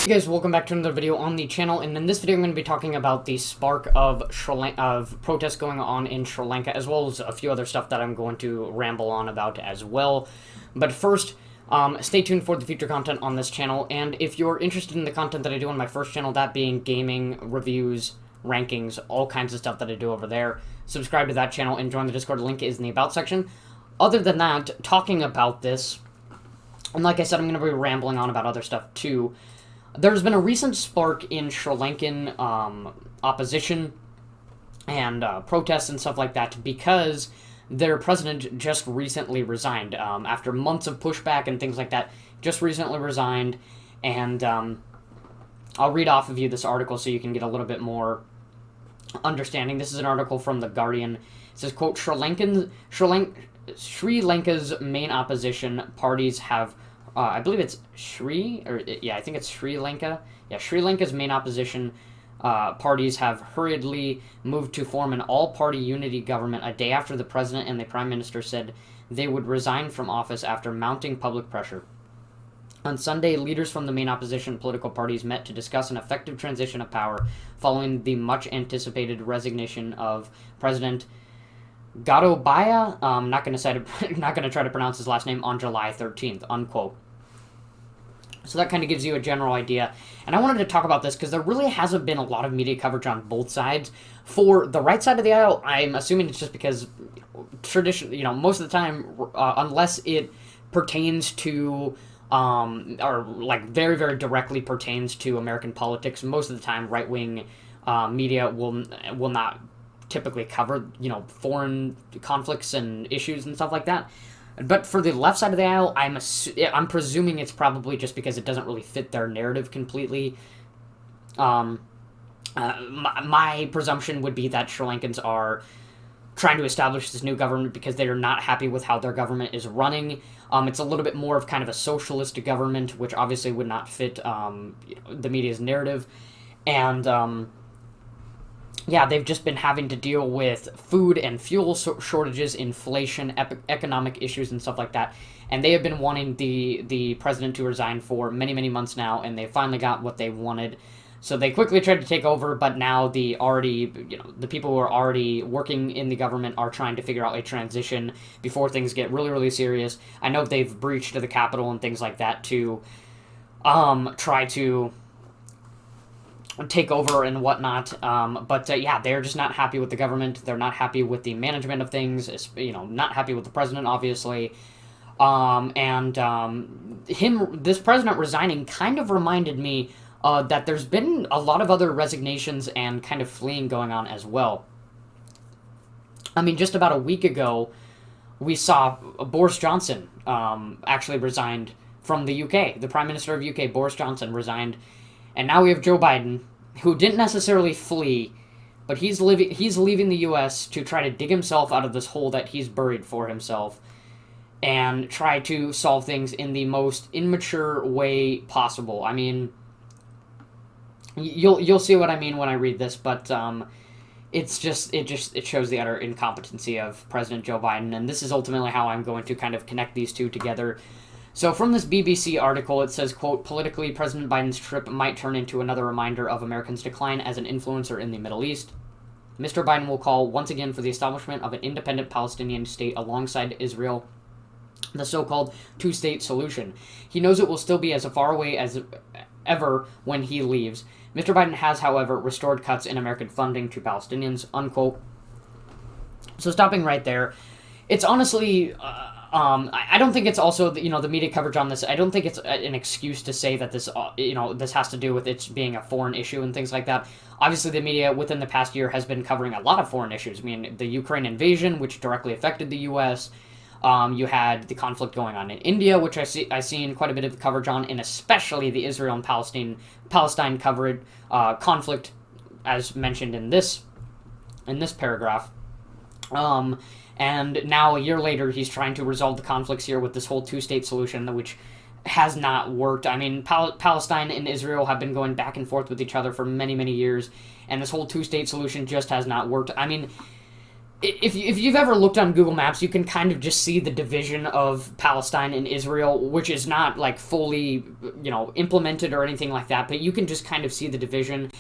Hey guys, welcome back to another video on the channel, and in this video I'm going to be talking about the spark of protests going on in Sri Lanka, as well as a few other stuff that I'm going to ramble on about as well. But first, stay tuned for the future content on this channel, and if you're interested in the content that I do on my first channel, that being gaming, reviews, rankings, all kinds of stuff that I do over there, subscribe to that channel and join the Discord. Link is in the About section. Other than that, talking about this, and like I said, I'm going to be rambling on about other stuff too. There's been a recent spark in Sri Lankan opposition and protests and stuff like that because their president just recently resigned. After months of pushback and things like that, just recently resigned. And I'll read off of you this article so you can get a little bit more understanding. This is an article from The Guardian. It says, quote, Sri Lanka's main opposition parties have I believe it's I think it's Sri Lanka. Yeah, Sri Lanka's main opposition parties have hurriedly moved to form an all-party unity government a day after the president and the prime minister said they would resign from office after mounting public pressure. On Sunday, leaders from the main opposition political parties met to discuss an effective transition of power following the much-anticipated resignation of President Gotabaya, not going to try to pronounce his last name, on July 13th, unquote. So that kind of gives you a general idea. And I wanted to talk about this because there really hasn't been a lot of media coverage on both sides. For the right side of the aisle, I'm assuming it's just because most of the time, unless it pertains to, or like very, very directly pertains to American politics, most of the time right-wing media will not typically cover, foreign conflicts and issues and stuff like that. But for the left side of the aisle, I'm presuming it's probably just because it doesn't really fit their narrative completely. My presumption would be that Sri Lankans are trying to establish this new government because they are not happy with how their government is running. It's a little bit more of kind of a socialist government, which obviously would not fit the media's narrative. And yeah, they've just been having to deal with food and fuel shortages, inflation, economic issues, and stuff like that. And they have been wanting the president to resign for many, many months now, and they finally got what they wanted. So they quickly tried to take over, but now the people who are already working in the government are trying to figure out a transition before things get really, really serious. I know they've breached the Capitol and things like that to try to take over and whatnot, but yeah, they're just not happy with the government. They're not happy with the management of things. Not happy with the president, obviously. This president resigning kind of reminded me that there's been a lot of other resignations and kind of fleeing going on as well. I mean, just about a week ago, we saw Boris Johnson actually resigned from the UK. The Prime Minister of UK, Boris Johnson, resigned. And now we have Joe Biden, who didn't necessarily flee, but he's leaving the U.S. to try to dig himself out of this hole that he's buried for himself and try to solve things in the most immature way possible. I mean, you'll see what I mean when I read this, but it shows the utter incompetency of President Joe Biden, and this is ultimately how I'm going to kind of connect these two together. So from this BBC article, it says, quote, politically, President Biden's trip might turn into another reminder of Americans' decline as an influencer in the Middle East. Mr. Biden will call once again for the establishment of an independent Palestinian state alongside Israel, the so-called two-state solution. He knows it will still be as far away as ever when he leaves. Mr. Biden has, however, restored cuts in American funding to Palestinians, unquote. So stopping right there, it's honestly... I don't think it's also, the media coverage on this, I don't think it's an excuse to say that this, this has to do with it being a foreign issue and things like that. Obviously, the media within the past year has been covering a lot of foreign issues. I mean, the Ukraine invasion, which directly affected the U.S., you had the conflict going on in India, which I've seen quite a bit of coverage on, and especially the Israel and Palestine coverage, conflict, as mentioned in this paragraph. And now, a year later, he's trying to resolve the conflicts here with this whole two-state solution, which has not worked. I mean, Palestine and Israel have been going back and forth with each other for many, many years, and this whole two-state solution just has not worked. I mean, if you've ever looked on Google Maps, you can kind of just see the division of Palestine and Israel, which is not like fully, implemented or anything like that, but you can just kind of see the division,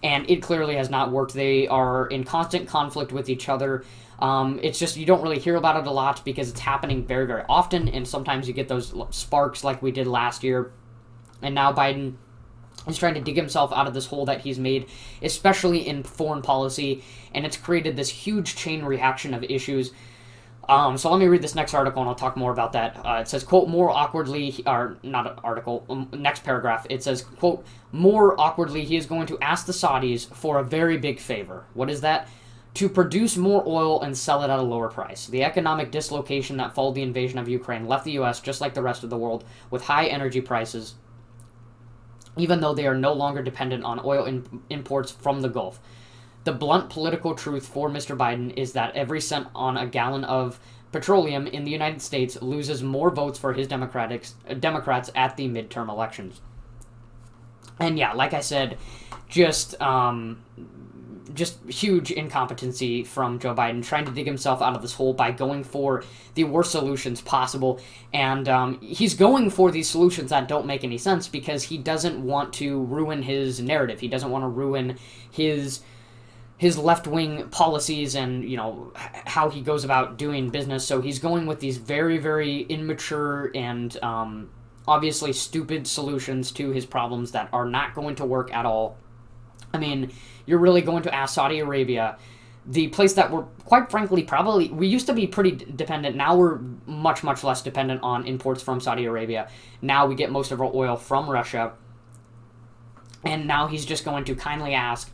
and it clearly has not worked. They are in constant conflict with each other. It's just you don't really hear about it a lot because it's happening very, very often, and sometimes you get those sparks like we did last year, and now Biden is trying to dig himself out of this hole that he's made, especially in foreign policy, and it's created this huge chain reaction of issues. So let me read this next article, and I'll talk more about that. It says, quote, more awkwardly, or not an article, next paragraph, it says, quote, more awkwardly, he is going to ask the Saudis for a very big favor. What is that? To produce more oil and sell it at a lower price. The economic dislocation that followed the invasion of Ukraine left the U.S., just like the rest of the world, with high energy prices, even though they are no longer dependent on oil imports from the Gulf. The blunt political truth for Mr. Biden is that every cent on a gallon of petroleum in the United States loses more votes for his Democrats at the midterm elections. And yeah, like I said, just huge incompetency from Joe Biden, trying to dig himself out of this hole by going for the worst solutions possible. And he's going for these solutions that don't make any sense because he doesn't want to ruin his narrative. He doesn't want to ruin his left-wing policies and, how he goes about doing business. So he's going with these very, very immature and obviously stupid solutions to his problems that are not going to work at all. I mean, you're really going to ask Saudi Arabia, the place that we're, quite frankly, we used to be pretty dependent. Now we're much, much less dependent on imports from Saudi Arabia. Now we get most of our oil from Russia. And now he's just going to kindly ask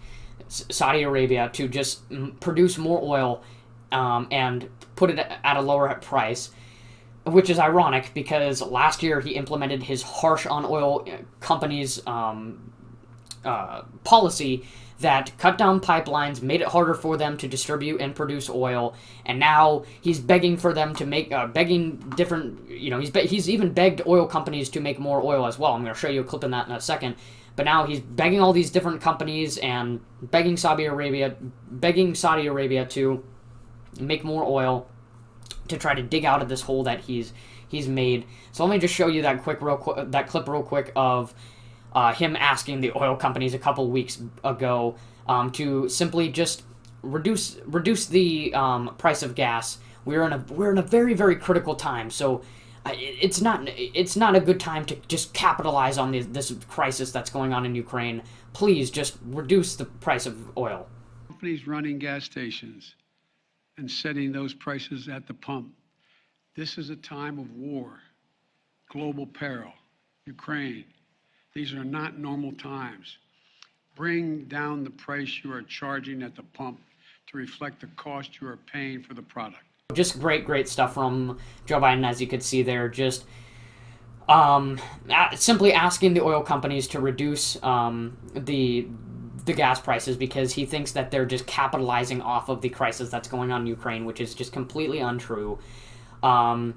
Saudi Arabia to just produce more oil and put it at a lower price, which is ironic because last year he implemented his harsh on oil companies policy that cut down pipelines, made it harder for them to distribute and produce oil, and now he's begging for them to make, he's even begged oil companies to make more oil as well. I'm going to show you a clip in that in a second. But now he's begging all these different companies and begging Saudi Arabia to make more oil to try to dig out of this hole that he's made. So let me just show you that clip real quick of him asking the oil companies a couple weeks ago to simply just reduce the price of gas. We're in a very, very critical time. So it's not a good time to just capitalize on this crisis that's going on in Ukraine. Please just reduce the price of oil. Companies running gas stations and setting those prices at the pump. This is a time of war, global peril, Ukraine. These are not normal times. Bring down the price you are charging at the pump to reflect the cost you are paying for the product. Just great stuff from Joe Biden, as you could see there. Just simply asking the oil companies to reduce the gas prices because he thinks that they're just capitalizing off of the crisis that's going on in Ukraine, which is just completely untrue. Like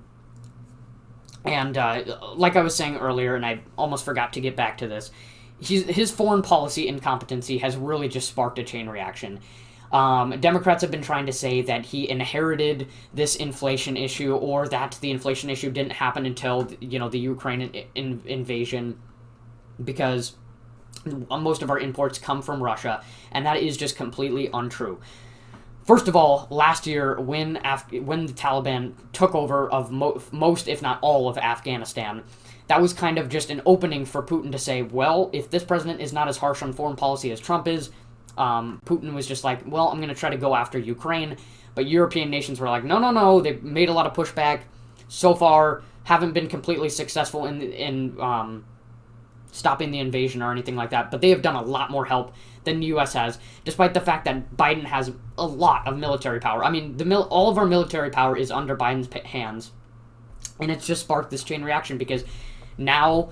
I was saying earlier, and I almost forgot to get back to this, his foreign policy incompetency has really just sparked a chain reaction. Democrats have been trying to say that he inherited this inflation issue, or that the inflation issue didn't happen until the Ukraine invasion, because most of our imports come from Russia, and that is just completely untrue. First of all, last year when the Taliban took over of most, if not all, of Afghanistan, that was kind of just an opening for Putin to say, well, if this president is not as harsh on foreign policy as Trump is, Putin was just like, well, I'm going to try to go after Ukraine. But European nations were like, no. They've made a lot of pushback. So far, haven't been completely successful in stopping the invasion or anything like that. But they have done a lot more help than the U.S. has, despite the fact that Biden has a lot of military power. I mean, all of our military power is under Biden's hands. And it's just sparked this chain reaction because now,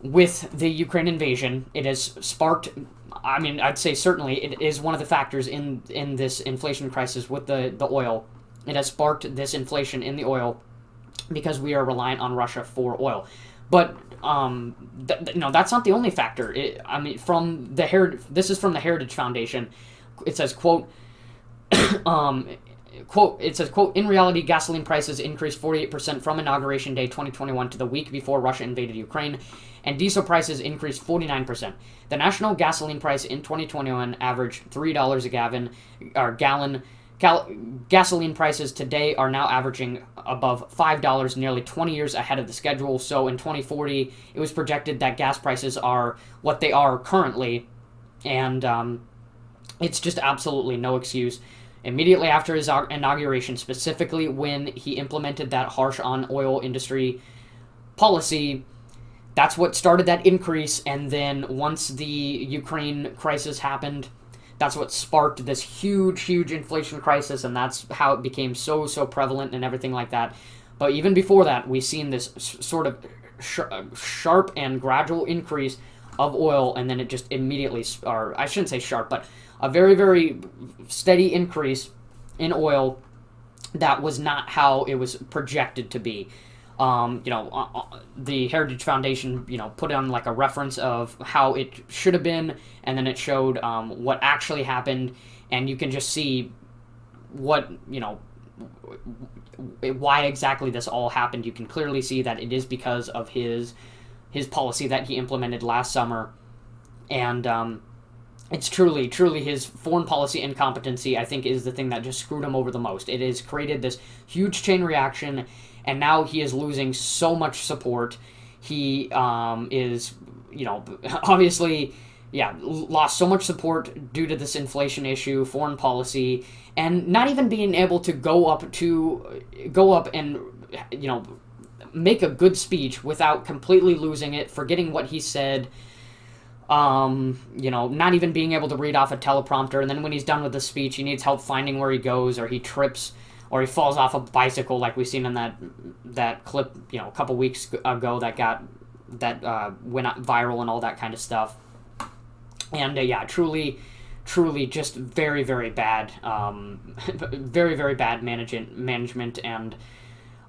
with the Ukraine invasion, it has sparked, I mean, I'd say certainly it is one of the factors in this inflation crisis with the oil. It has sparked this inflation in the oil because we are reliant on Russia for oil. But that's not the only factor. From the this is from the Heritage Foundation. It says, quote, quote, it says, quote, in reality, gasoline prices increased 48% from Inauguration Day 2021 to the week before Russia invaded Ukraine, and diesel prices increased 49%. The national gasoline price in 2021 averaged $3 a gallon. Gasoline prices today are now averaging above $5, nearly 20 years ahead of the schedule. So in 2040, it was projected that gas prices are what they are currently, and it's just absolutely no excuse. Immediately after his inauguration, specifically when he implemented that harsh on oil industry policy, that's what started that increase. And then once the Ukraine crisis happened, that's what sparked this huge inflation crisis, and that's how it became so prevalent and everything like that. But even before that, we've seen this sort of sharp and gradual increase of oil, and then it just immediately, or I shouldn't say sharp, but a very steady increase in oil that was not how it was projected to be. The Heritage Foundation, put on like a reference of how it should have been, and then it showed what actually happened, and you can just see what, why exactly this all happened. You can clearly see that it is because of his policy that he implemented last summer, and it's truly his foreign policy incompetency, I think, is the thing that just screwed him over the most. It has created this huge chain reaction, and now he is losing so much support. He is, obviously, lost so much support due to this inflation issue, foreign policy, and not even being able to go up and, make a good speech without completely losing it, forgetting what he said, not even being able to read off a teleprompter, and then when he's done with the speech, he needs help finding where he goes, or he trips, or he falls off a bicycle, like we've seen in that clip, a couple weeks ago that went viral and all that kind of stuff. And truly just very bad, very bad management and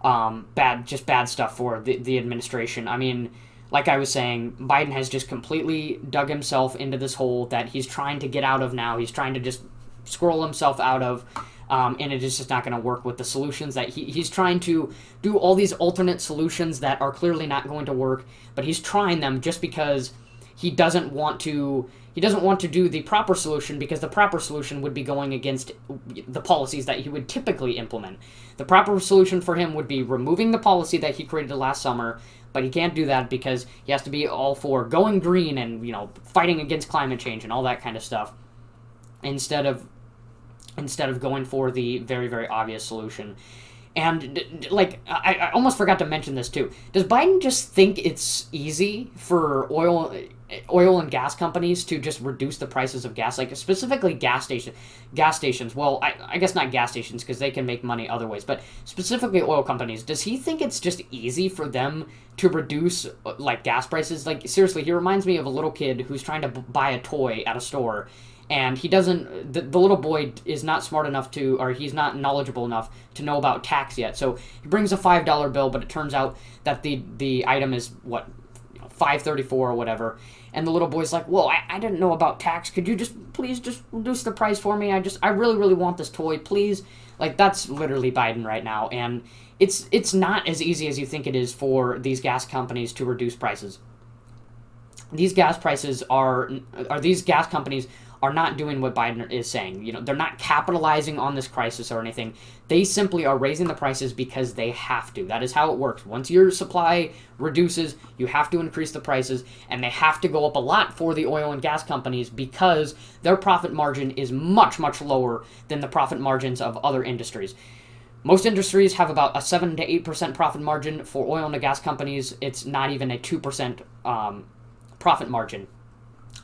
bad stuff for the administration. I mean, like I was saying, Biden has just completely dug himself into this hole that he's trying to get out of now. He's trying to just scroll himself out of, and it is just not going to work with the solutions that he's trying to do. All these alternate solutions that are clearly not going to work, but he's trying them just because he doesn't want to do the proper solution, because the proper solution would be going against the policies that he would typically implement. The proper solution for him would be removing the policy that he created last summer, but he can't do that because he has to be all for going green and, fighting against climate change and all that kind of stuff, instead of going for the very obvious solution. And, I almost forgot to mention this too. Does Biden just think it's easy for oil and gas companies to just reduce the prices of gas, like specifically gas stations? Well, I guess not gas stations, because they can make money other ways, but specifically oil companies. Does he think it's just easy for them to reduce gas prices? Like, seriously, he reminds me of a little kid who's trying to buy a toy at a store, and he doesn't, the little boy is not smart enough or he's not knowledgeable enough to know about tax yet. So he brings a $5 bill, but it turns out that the item is $5.34 or whatever. And the little boy's like, whoa, I didn't know about tax. Could you please reduce the price for me? I really want this toy, please. That's literally Biden right now. And it's not as easy as you think it is for these gas companies to reduce prices. These gas companies are not doing what Biden is saying. They're not capitalizing on this crisis or anything. They simply are raising the prices because they have to. That is how it works. Once your supply reduces, you have to increase the prices, and they have to go up a lot for the oil and gas companies because their profit margin is much lower than the profit margins of other industries. Most industries have about a 7 to 8% profit margin. For oil and gas companies, it's not even a 2% profit margin.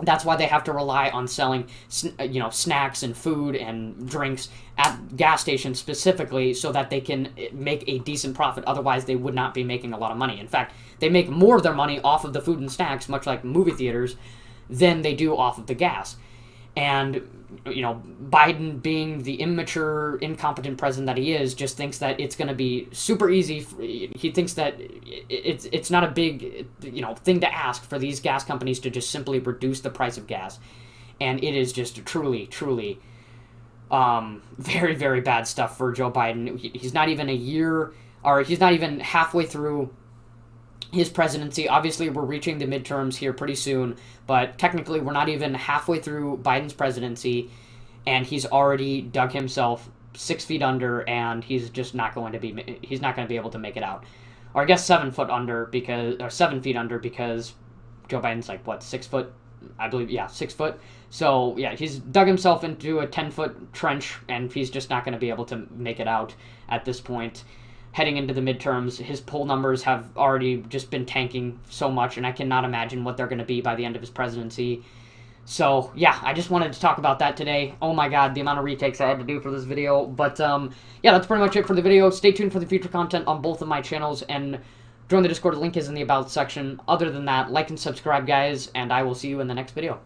That's why they have to rely on selling, snacks and food and drinks at gas stations specifically, so that they can make a decent profit. Otherwise, they would not be making a lot of money. In fact, they make more of their money off of the food and snacks, much like movie theaters, than they do off of the gas. And, Biden, being the immature, incompetent president that he is, just thinks that it's going to be super easy. He thinks that it's not a big, thing to ask for these gas companies to just simply reduce the price of gas. And it is just truly Very, very bad stuff for Joe Biden. He's not even a year, or he's not even halfway through his presidency. Obviously, we're reaching the midterms here pretty soon, but technically, we're not even halfway through Biden's presidency, and he's already dug himself 6 feet under, and he's just not going to be. He's not going to be able to make it out, or I guess 7 foot under or 7 feet under because Joe Biden's like what 6 foot, I believe. Yeah, 6 foot. So yeah, he's dug himself into a 10-foot trench, and he's just not going to be able to make it out at this point. Heading into the midterms, his poll numbers have already just been tanking so much, and I cannot imagine what they're going to be by the end of his presidency. So, yeah, I just wanted to talk about that today. Oh my god, the amount of retakes I had to do for this video. But, yeah, that's pretty much it for the video. Stay tuned for the future content on both of my channels, and join the Discord. Link is in the About section. Other than that, like and subscribe, guys, and I will see you in the next video.